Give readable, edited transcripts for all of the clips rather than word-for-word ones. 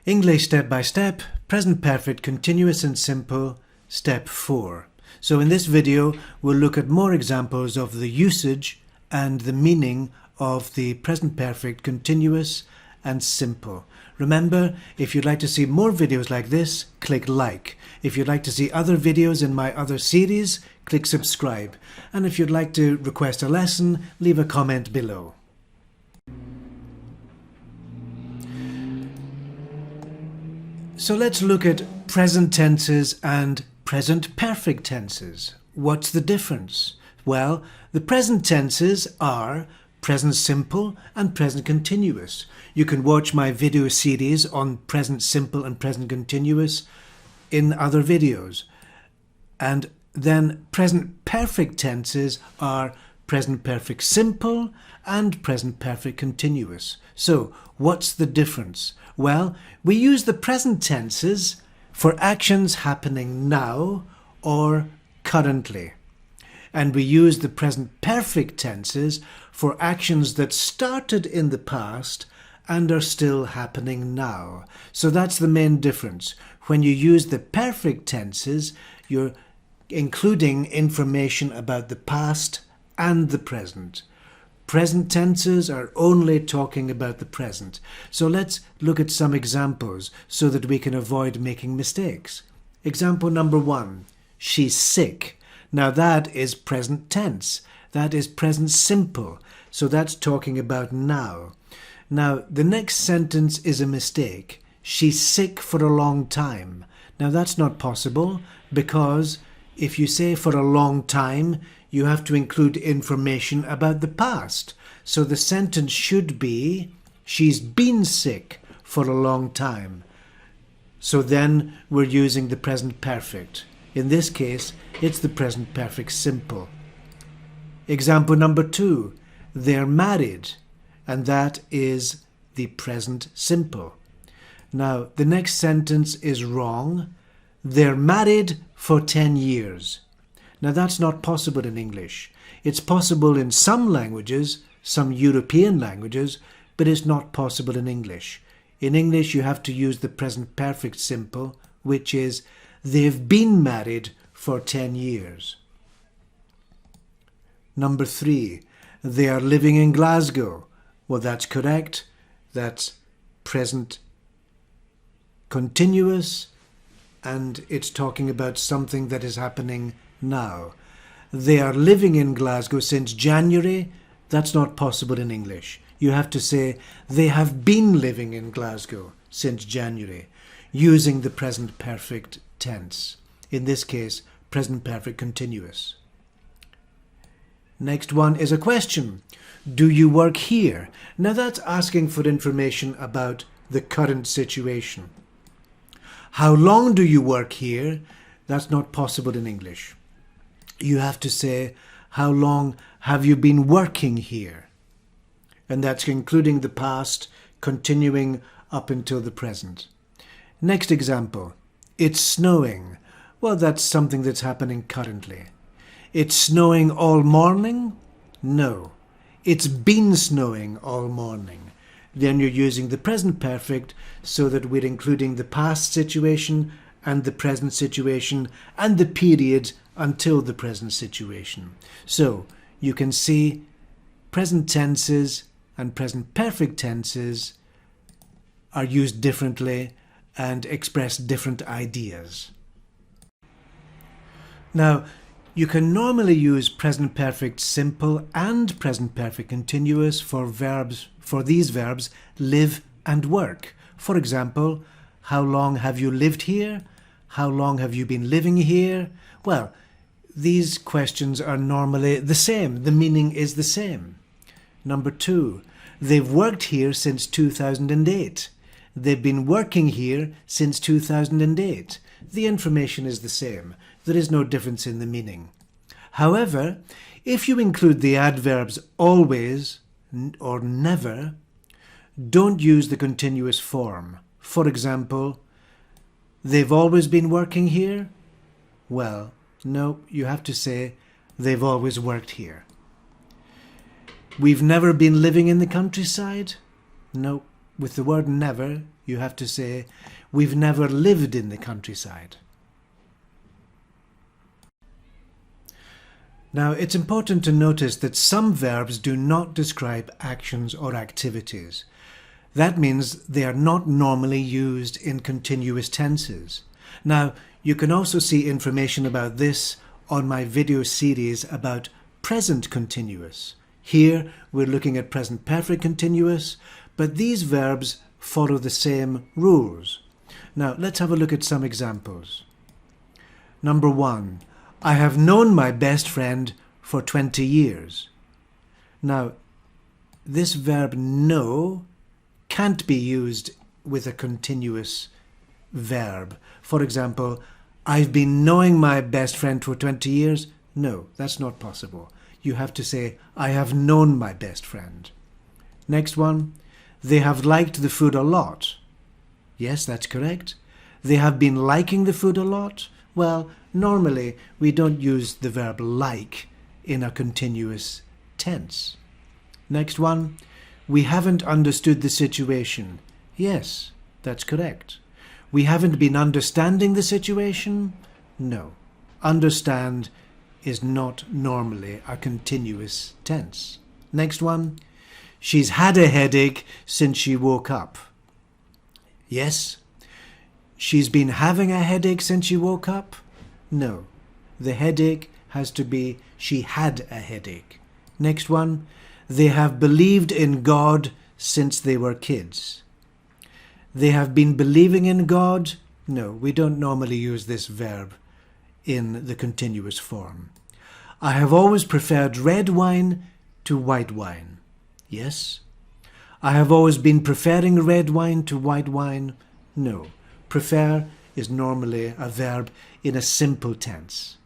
English step by step, present perfect, continuous and simple, step 4. So in this video, we'll look at more examples of the usage and the meaning of the present perfect, continuous and simple. Remember, if you'd like to see more videos like this, click like. If you'd like to see other videos in my other series, click subscribe. And if you'd like to request a lesson, leave a comment below. So let's look at present tenses and present perfect tenses. What's the difference? Well, the present tenses are present simple and present continuous. You can watch my video series on present simple and present continuous in other videos. And then present perfect tenses are present perfect simple and present perfect continuous. So what's the difference? Well, we use the present tenses for actions happening now or currently. And we use the present perfect tenses for actions that started in the past and are still happening now. So that's the main difference. When you use the perfect tenses, you're including information about the past and the present. Present tenses are only talking about the present. So let's look at some examples so that we can avoid making mistakes. Example number 1, she's sick. Now that is present tense. That is present simple. So that's talking about now. Now the next sentence is a mistake. She's sick for a long time. Now that's not possible because if you say for a long time, you have to include information about the past. So the sentence should be, she's been sick for a long time. So then we're using the present perfect. In this case, it's the present perfect simple. Example number 2, they're married, and that is the present simple. Now, the next sentence is wrong. They're married for 10 years. Now, that's not possible in English. It's possible in some languages, some European languages, but it's not possible in English. In English, you have to use the present perfect simple, which is they've been married for 10 years. Number 3, they are living in Glasgow. Well, that's correct. That's present continuous, and it's talking about something that is happening now. They are living in Glasgow since January. That's not possible in English. You have to say they have been living in Glasgow since January, using the present perfect tense. In this case, present perfect continuous. Next one is a question. Do you work here? Now that's asking for information about the current situation. How long do you work here? That's not possible in English. You have to say, how long have you been working here? And that's including the past, continuing up until the present. Next example, it's snowing. Well, that's something that's happening currently. It's snowing all morning? No. It's been snowing all morning. Then you're using the present perfect so that we're including the past situation and the present situation and the period until the present situation. So you can see present tenses and present perfect tenses are used differently and express different ideas. Now, you can normally use present perfect simple and present perfect continuous for these verbs live and work. For example, how long have you lived here? How long have you been living here? Well, these questions are normally the same. The meaning is the same. Number 2, they've worked here since 2008. They've been working here since 2008. The information is the same. There is no difference in the meaning. However, if you include the adverbs always or never, don't use the continuous form. For example, they've always been working here? Well, no, you have to say they've always worked here. We've never been living in the countryside? No, with the word never, you have to say, we've never lived in the countryside. Now, it's important to notice that some verbs do not describe actions or activities. That means they are not normally used in continuous tenses. Now, you can also see information about this on my video series about present continuous. Here, we're looking at present perfect continuous, but these verbs follow the same rules. Now, let's have a look at some examples. Number 1. I have known my best friend for 20 years. Now, this verb know can't be used with a continuous verb. For example, I've been knowing my best friend for 20 years. No, that's not possible. You have to say, I have known my best friend. Next one, they have liked the food a lot. Yes, that's correct. They have been liking the food a lot. Well, normally we don't use the verb like in a continuous tense. Next one, we haven't understood the situation. Yes, that's correct. We haven't been understanding the situation? No. Understand is not normally a continuous tense. Next one, she's had a headache since she woke up. Yes. She's been having a headache since she woke up? No. The headache has to be she had a headache. Next one, they have believed in God since they were kids. They have been believing in God? No, we don't normally use this verb in the continuous form. I have always preferred red wine to white wine. Yes. I have always been preferring red wine to white wine. No. Prefer is normally a verb in a simple tense.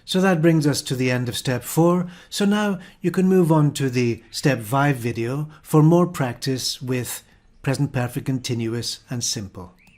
So that brings us to the end of step 4. So now you can move on to the step 5 video for more practice with present perfect continuous and simple.